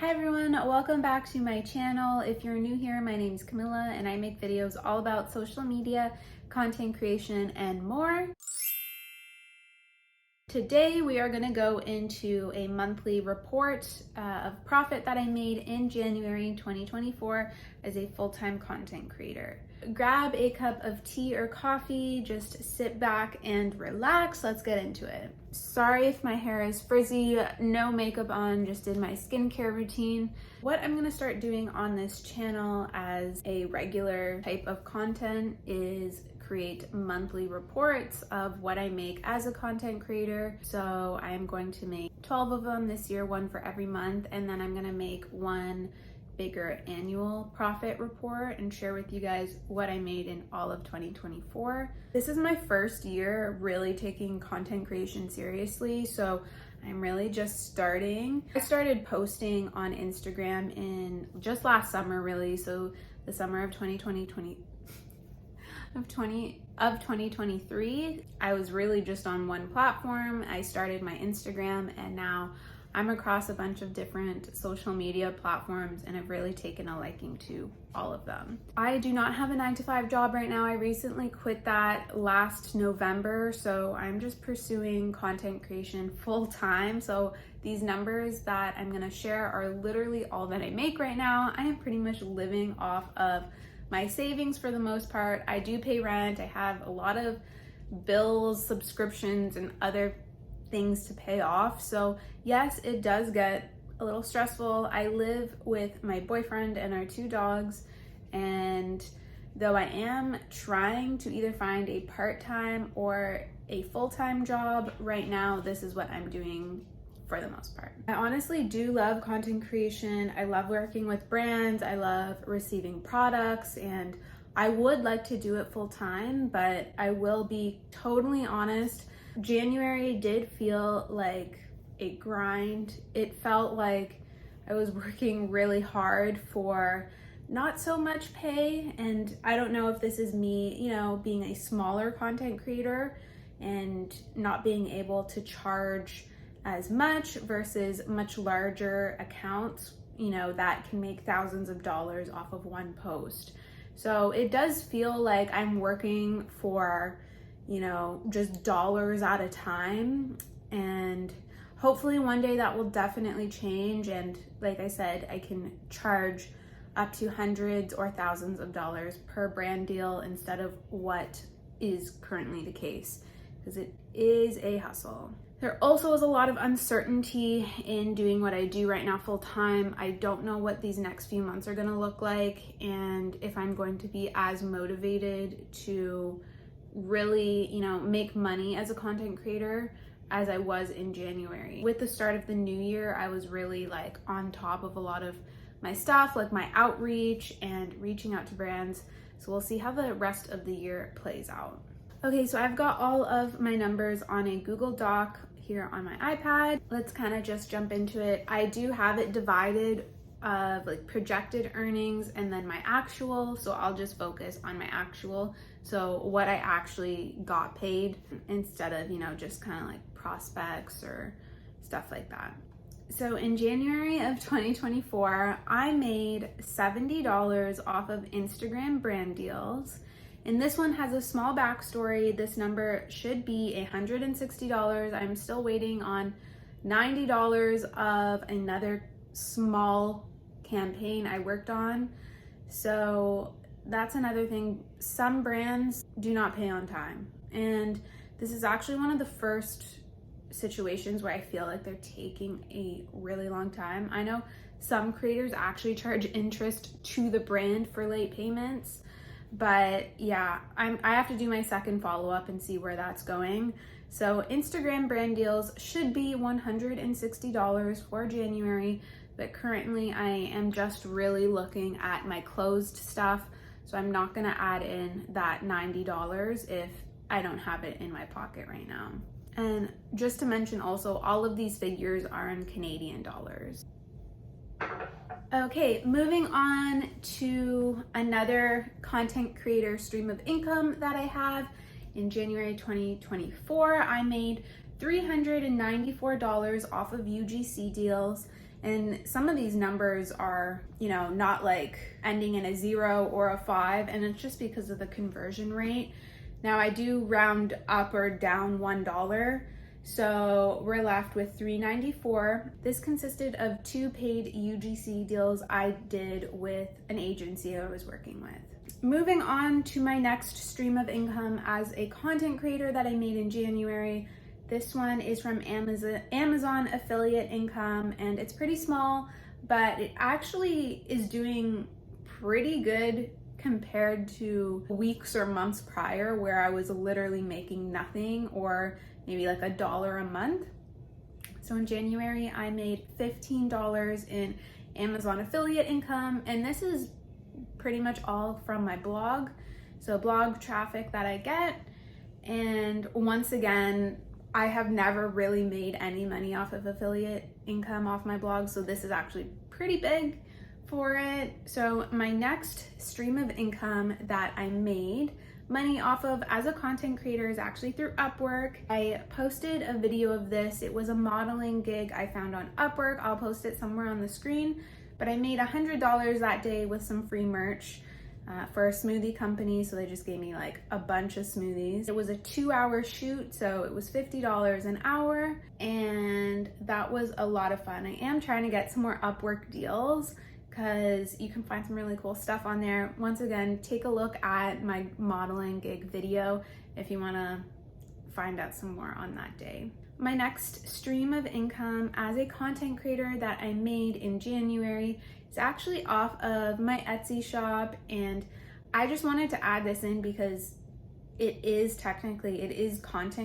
Hi everyone, welcome back to my channel. If you're new here, my name is Camila and I make videos all about social media, content creation, and more. Today we are going to go into a monthly report of profit that I made in January 2024 as a full-time content creator. Grab a cup of tea or coffee, just sit back and relax. Let's get into it. Sorry if my hair is frizzy, no makeup on, just did my skincare routine. What I'm going to start doing on this channel as a regular type of content is create monthly reports of what I make as a content creator. So I'm going to make 12 of them this year, one for every month, and then I'm going to make one bigger annual profit report and share with you guys what I made in all of 2024. This is my first year really taking content creation seriously, so I'm really just starting. I started posting on Instagram in just last summer really, so the summer of 2023. I was really just on one platform. I started my Instagram and now I'm across a bunch of different social media platforms and I've really taken a liking to all of them. I do not have a 9-to-5 job right now. I recently quit that last November, so I'm just pursuing content creation full time. So these numbers that I'm gonna share are literally all that I make right now. I am pretty much living off of my savings for the most part. I do pay rent. I have a lot of bills, subscriptions, and other things to pay off. So yes, it does get a little stressful. I live with my boyfriend and our 2 dogs, and though I am trying to either find a part-time or a full-time job, right now this is what I'm doing for the most part. I honestly do love content creation. I love working with brands. I love receiving products, and I would like to do it full-time, but I will be totally honest. January did feel like a grind. It felt like I was working really hard for not so much pay, and I don't know if this is me, being a smaller content creator and not being able to charge as much versus much larger accounts, that can make thousands of dollars off of one post. So it does feel like I'm working for just dollars at a time, and hopefully one day that will definitely change, and like I said, I can charge up to hundreds or thousands of dollars per brand deal instead of what is currently the case, because it is a hustle. There also is a lot of uncertainty in doing what I do right now full time. I don't know what these next few months are going to look like, and if I'm going to be as motivated to really, make money as a content creator as I was in January. With the start of the new year, I was really on top of a lot of my stuff, like my outreach and reaching out to brands. So we'll see how the rest of the year plays out. Okay, so I've got all of my numbers on a Google Doc here on my iPad. Let's kind of just jump into it. I do have it divided of projected earnings and then my actual, so I'll just focus on my actual, so what I actually got paid instead of just kind of prospects or stuff like that. So in January of 2024, I made $70 off of Instagram brand deals, and this one has a small backstory. This number should be $160. I'm still waiting on $90 of another small campaign I worked on. So that's another thing. Some brands do not pay on time, and this is actually one of the first situations where I feel like they're taking a really long time. I know some creators actually charge interest to the brand for late payments, but yeah, I have to do my second follow-up and see where that's going. So Instagram brand deals should be $160 for January, but currently I am just really looking at my closed stuff, so I'm not gonna add in that $90 if I don't have it in my pocket right now. And just to mention also, all of these figures are in Canadian dollars. Okay, moving on to another content creator stream of income that I have. In January 2024, I made $394 off of UGC deals, And some of these numbers are, you know, not like ending in a 0 or a 5, and it's just because of the conversion rate. Now I do round up or down $1, so we're left with $3.94. This consisted of 2 paid UGC deals I did with an agency I was working with. Moving on to my next stream of income as a content creator that I made in January. This one is from Amazon affiliate income, and it's pretty small, but it actually is doing pretty good compared to weeks or months prior where I was literally making nothing, or maybe like $1 a month. So in January, I made $15 in Amazon affiliate income, and this is pretty much all from my blog. So blog traffic that I get. And once again, I have never really made any money off of affiliate income off my blog, so this is actually pretty big for it. So my next stream of income that I made money off of as a content creator is actually through Upwork. I posted a video of this. It was a modeling gig I found on Upwork. I'll post it somewhere on the screen, but I made $100 that day with some free merch. For a smoothie company, so they just gave me like a bunch of smoothies. It was a 2-hour shoot, so it was $50 an hour, and that was a lot of fun. I am trying to get some more Upwork deals because you can find some really cool stuff on there. Once again, take a look at my modeling gig video if you want to find out some more on that day. My next stream of income as a content creator that I made in January is actually off of my Etsy shop, and I just wanted to add this in because it is content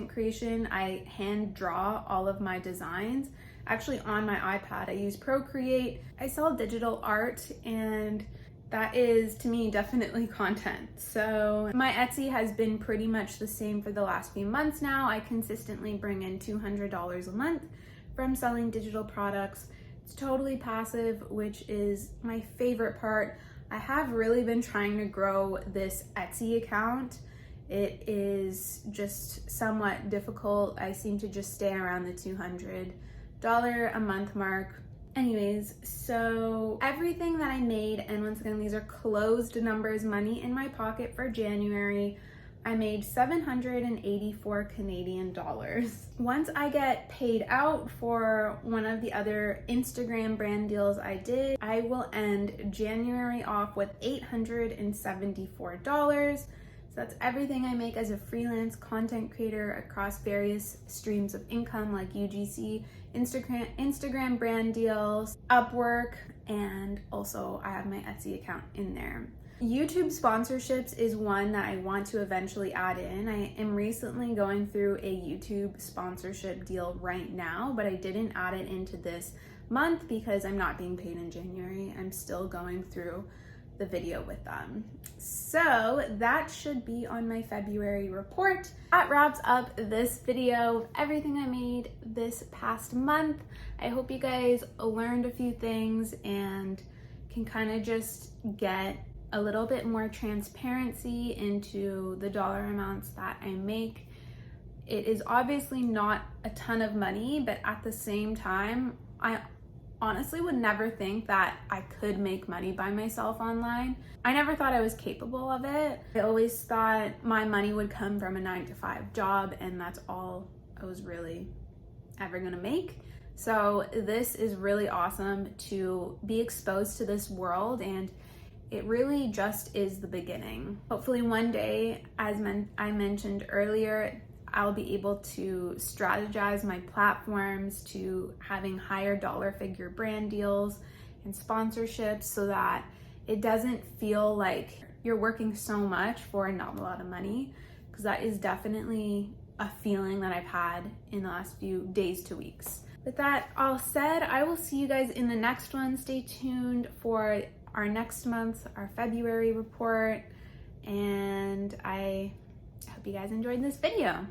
creation. I hand draw all of my designs actually on my iPad. I use Procreate. I sell digital art, and that is, to me, definitely content. So my Etsy has been pretty much the same for the last few months now. I consistently bring in $200 a month from selling digital products. It's totally passive, which is my favorite part. I have really been trying to grow this Etsy account. It is just somewhat difficult. I seem to just stay around the $200 a month mark. Anyways, so everything that I made, and once again, these are closed numbers, money in my pocket for January, I made 784 Canadian dollars. Once I get paid out for one of the other Instagram brand deals I did, I will end January off with $874. That's everything I make as a freelance content creator across various streams of income like UGC, Instagram brand deals, Upwork, and also I have my Etsy account in there. YouTube sponsorships is one that I want to eventually add in. I am recently going through a YouTube sponsorship deal right now, but I didn't add it into this month because I'm not being paid in January. I'm still going through the video with them. So that should be on my February report. That wraps up this video of everything I made this past month. I hope you guys learned a few things and can kind of just get a little bit more transparency into the dollar amounts that I make. It is obviously not a ton of money, but at the same time, I honestly would never think that I could make money by myself online. I never thought I was capable of it. I always thought my money would come from a 9-to-5 job, and that's all I was really ever gonna make. So this is really awesome to be exposed to this world, and it really just is the beginning. Hopefully one day, as I mentioned earlier, I'll be able to strategize my platforms to having higher dollar figure brand deals and sponsorships so that it doesn't feel like you're working so much for not a lot of money, because that is definitely a feeling that I've had in the last few days to weeks. With that all said, I will see you guys in the next one. Stay tuned for our next month, our February report, and I hope you guys enjoyed this video.